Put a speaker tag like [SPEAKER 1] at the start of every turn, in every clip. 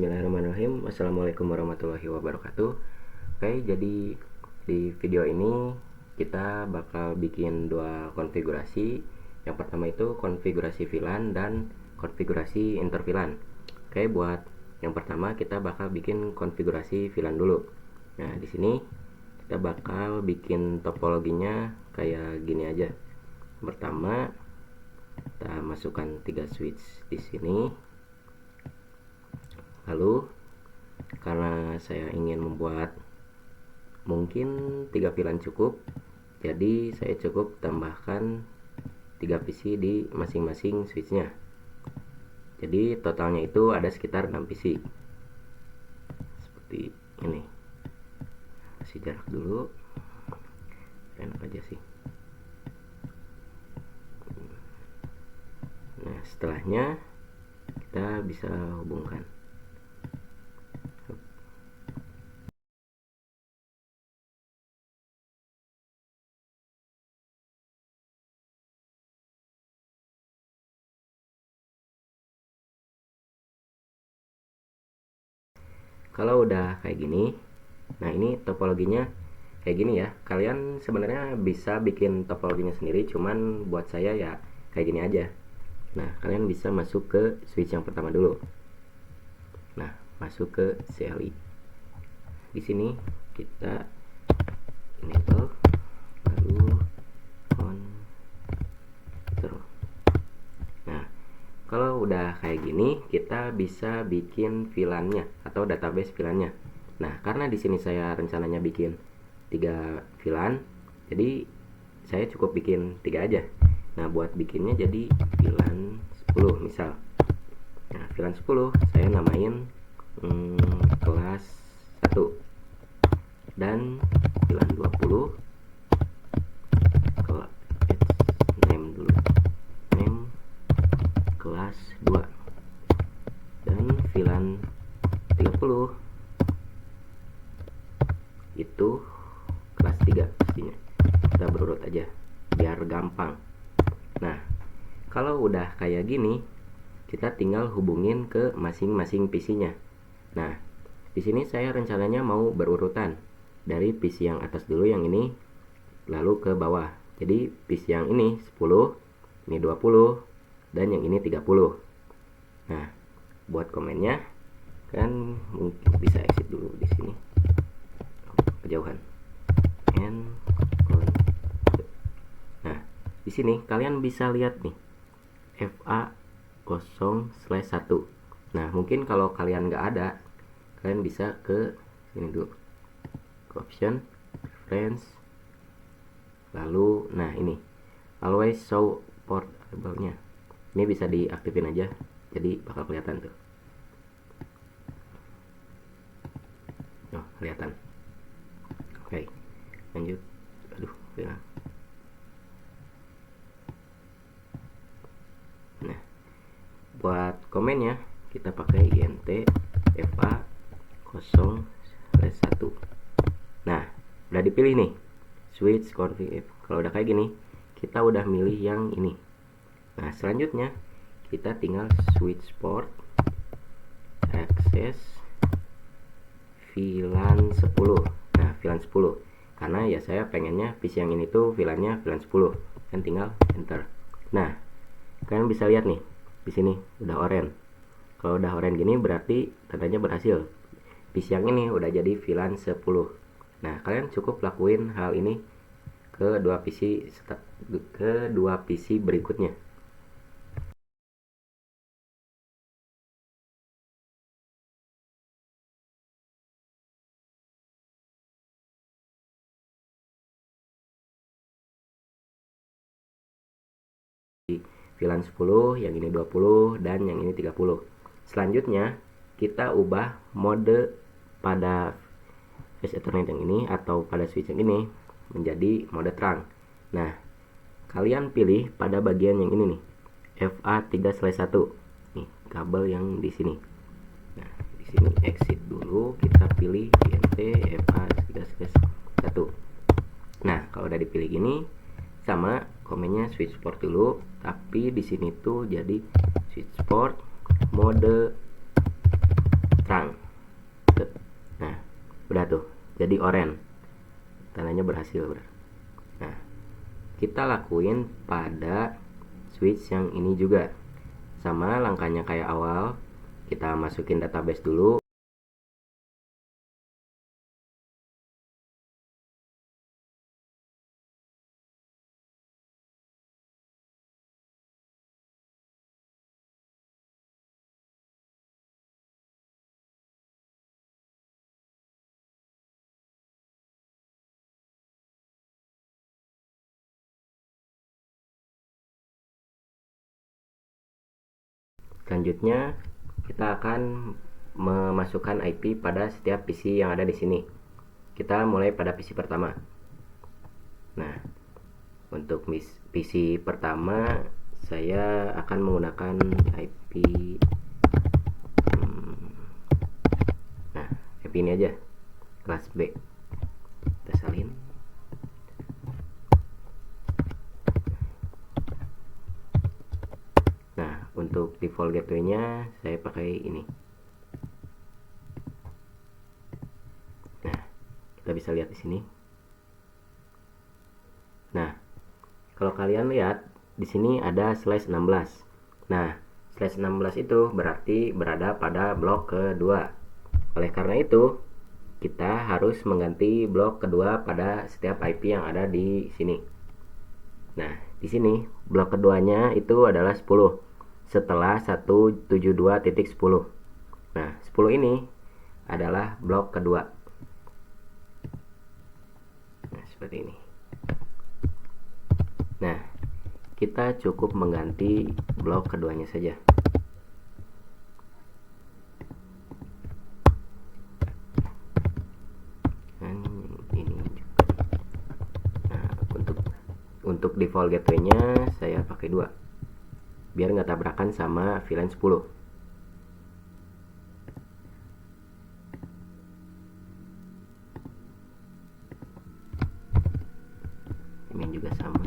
[SPEAKER 1] Bismillahirrahmanirrahim. Assalamualaikum warahmatullahi wabarakatuh. Oke, jadi di video ini kita bakal bikin dua konfigurasi. Yang pertama itu konfigurasi VLAN dan konfigurasi inter VLAN. Oke, buat yang pertama kita bakal bikin konfigurasi VLAN dulu. Nah, di sini kita bakal bikin topologinya kayak gini aja. Pertama, kita masukkan 3 switch di sini. Lalu karena saya ingin membuat mungkin 3 VLAN cukup, jadi saya cukup tambahkan 3 PC di masing-masing switchnya. Jadi totalnya itu ada sekitar 6 PC seperti ini. Kasih jarak dulu, enak aja sih. Nah, setelahnya kita bisa hubungkan. Kalau udah kayak gini, nah ini topologinya kayak gini ya. Kalian sebenarnya bisa bikin topologinya sendiri, cuman buat saya ya kayak gini aja. Nah, kalian bisa masuk ke switch yang pertama dulu. Nah, masuk ke CLI. Di sini kita enable, lalu control. Nah, kalau udah kayak gini, kita bisa bikin VLAN-nya atau database VLAN-nya. Nah, karena di sini saya rencananya bikin 3 VLAN, jadi saya cukup bikin 3 aja. Nah, buat bikinnya jadi VLAN 10 misal. Nah, VLAN 10 saya namain kelas 1. Dan VLAN 20 name dulu. Name kelas 2. Dan VLAN 30 itu kelas 3 pastinya. Kita berurut aja biar gampang. Nah, kalau udah kayak gini, kita tinggal hubungin ke masing-masing PC-nya. Nah, di sini saya rencananya mau berurutan dari PC yang atas dulu, yang ini, lalu ke bawah. Jadi PC yang ini 10, ini 20, dan yang ini 30. Nah, buat komennya kan mungkin bisa exit dulu di sini. Kejauhan. Nah, di sini kalian bisa lihat nih FA 0/1. Nah, mungkin kalau kalian nggak ada, kalian bisa ke sini dulu, ke option, preference, lalu nah ini always show port labelnya. Ini bisa diaktifin aja, jadi bakal kelihatan tuh. Oh, kelihatan. Oke, lanjut. Aduh, hilang. Nah, buat komennya kita pakai int fa 0/1. Nah, udah dipilih nih switch config. Kalau udah kayak gini, kita udah milih yang ini. Nah, selanjutnya kita tinggal switch port, access VLAN 10. Nah, VLAN 10 karena ya saya pengennya PC yang ini tuh VLAN-nya VLAN 10, kan tinggal enter. Nah, kalian bisa lihat nih di sini udah oranye. Kalau udah oranye gini berarti tandanya berhasil. PC yang ini udah jadi VLAN 10. Nah, kalian cukup lakuin hal ini ke dua PC berikutnya. VLAN 10, yang ini 20, dan yang ini 30. Selanjutnya kita ubah mode pada flash Ethernet yang ini atau pada switch yang ini menjadi mode terang. Nah, kalian pilih pada bagian yang ini nih, FA 3/1. Nih, kabel yang di sini. Nah, di sini exit dulu, kita pilih int FA 3/1. Nah, kalau udah dipilih gini, sama komennya switch port dulu, tapi di sini tuh jadi switch port mode terang. Udah tuh, jadi oranye. Tandanya berhasil. Nah, kita lakuin pada switch yang ini juga. Sama langkahnya kayak awal. Kita masukin database dulu. Selanjutnya kita akan memasukkan IP pada setiap PC yang ada di sini. Kita mulai pada PC pertama. Nah, untuk PC pertama saya akan menggunakan IP nah, IP ini aja, kelas B. Kita salin. Nah, untuk default gateway-nya saya pakai ini. Nah, kita bisa lihat di sini. Nah, kalau kalian lihat di sini ada /16. Nah, /16 itu berarti berada pada blok kedua. Oleh karena itu, kita harus mengganti blok kedua pada setiap IP yang ada di sini. Nah, di sini blok keduanya itu adalah 10 setelah 172.10. Nah, 10 ini adalah blok kedua. Nah, seperti ini. Nah, kita cukup mengganti blok keduanya saja. Dan ini juga. Nah, untuk default gateway-nya saya pakai 2. Biar nggak tabrakan sama VLAN 10. Ini juga sama.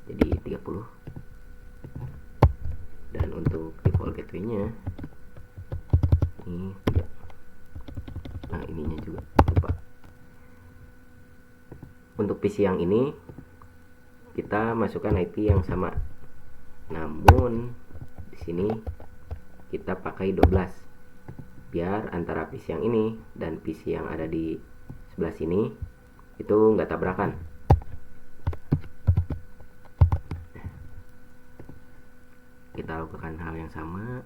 [SPEAKER 1] Jadi 30. Dan untuk default gateway-nya ini 3. Nah, ininya juga lupa. Untuk PC yang ini kita masukkan IP yang sama. Namun di sini kita pakai 12. Biar antara PC yang ini dan PC yang ada di sebelah sini itu nggak tabrakan. Kita lakukan hal yang sama.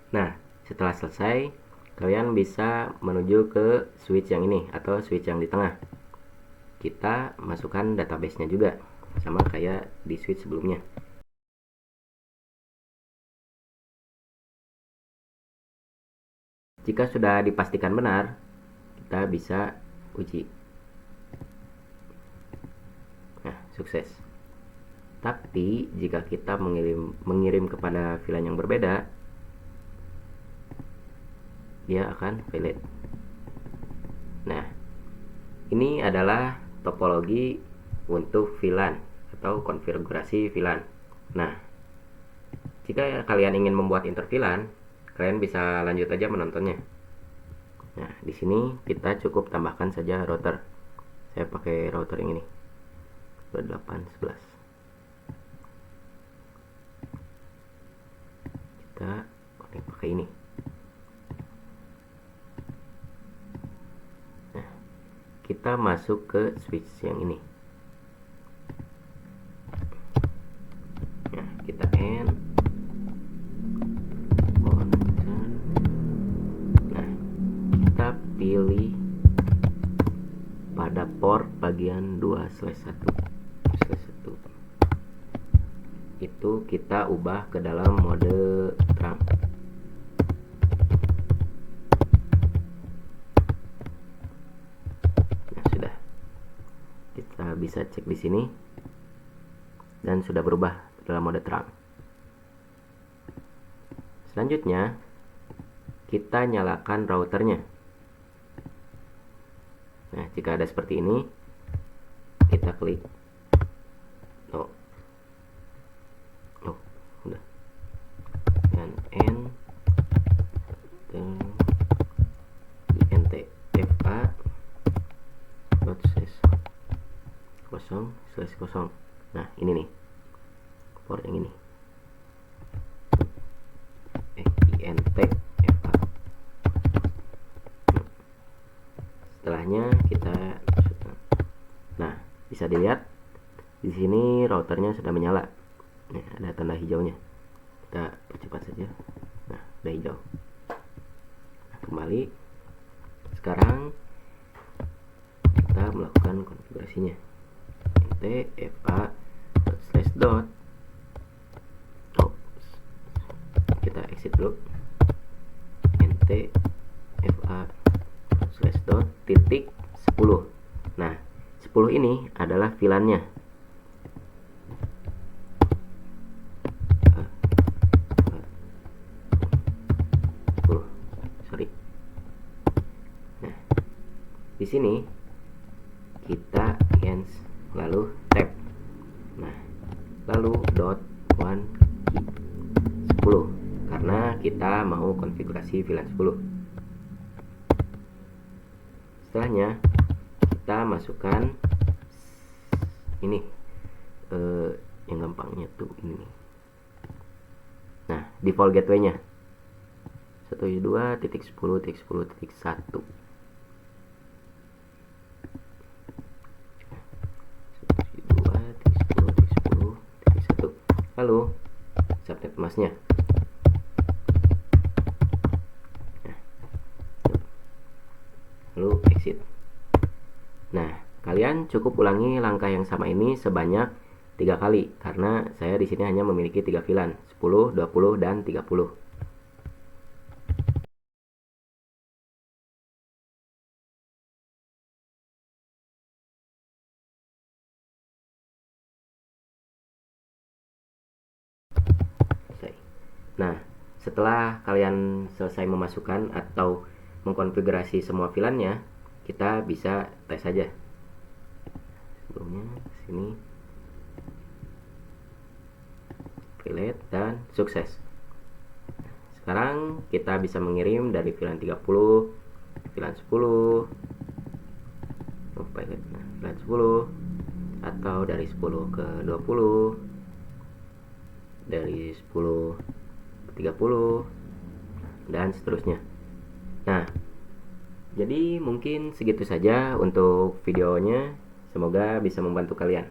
[SPEAKER 1] Nah, setelah selesai, kalian bisa menuju ke switch yang ini atau switch yang di tengah. Kita masukkan database-nya juga, sama kayak di switch sebelumnya. Jika sudah dipastikan benar, kita bisa uji. Nah, sukses. Tapi jika kita mengirim kepada VLAN yang berbeda, dia akan valid. Nah, ini adalah topologi untuk VLAN atau konfigurasi VLAN. Nah, jika kalian ingin membuat inter-VLAN, kalian bisa lanjut aja menontonnya. Nah, di sini kita cukup tambahkan saja router. Saya pakai router yang ini, 2811. Kita pakai ini. Kita masuk ke switch yang ini. Nah, kita end. Nah, kita pilih pada port bagian 2/1. itu kita ubah ke dalam mode terang. Nah, sudah. Kita bisa cek di sini dan sudah berubah dalam mode terang. Selanjutnya, kita nyalakan routernya. Nah, jika ada seperti ini, kita klik. Udah. Dan intfa.0/0. Nah, ini nih port yang ini, intfa. Setelahnya kita, nah, bisa dilihat di sini routernya sudah menyala. Nah, ada tanda hijaunya. Kita percepat saja. Nah, udah hijau. Nah, kembali. Sekarang kita melakukan konfigurasinya. intfa./dot. Kita exit dulu. intfa./dot titik 10. Nah, 10 ini adalah VLAN-nya. Nah, di sini kita against lalu tab. Nah, lalu dot one key 10 karena kita mau konfigurasi VLAN 10. Setelahnya kita masukkan ini, yang gampangnya tuh ini. Nah, default gateway-nya 172.10.10.1. Lalu subnet masnya. Lalu exit. Nah, kalian cukup ulangi langkah yang sama ini sebanyak 3 kali karena saya di sini hanya memiliki 3 VLAN, 10, 20, dan 30. Nah, setelah kalian selesai memasukkan atau mengkonfigurasi semua VLAN-nya, kita bisa tes saja. Sebelumnya sini relate dan sukses. Sekarang kita bisa mengirim dari VLAN 30, VLAN 10, VLAN 10, atau dari 10 ke 20, dari 10 ke 30, dan seterusnya. Nah, jadi mungkin segitu saja untuk videonya. Semoga bisa membantu kalian.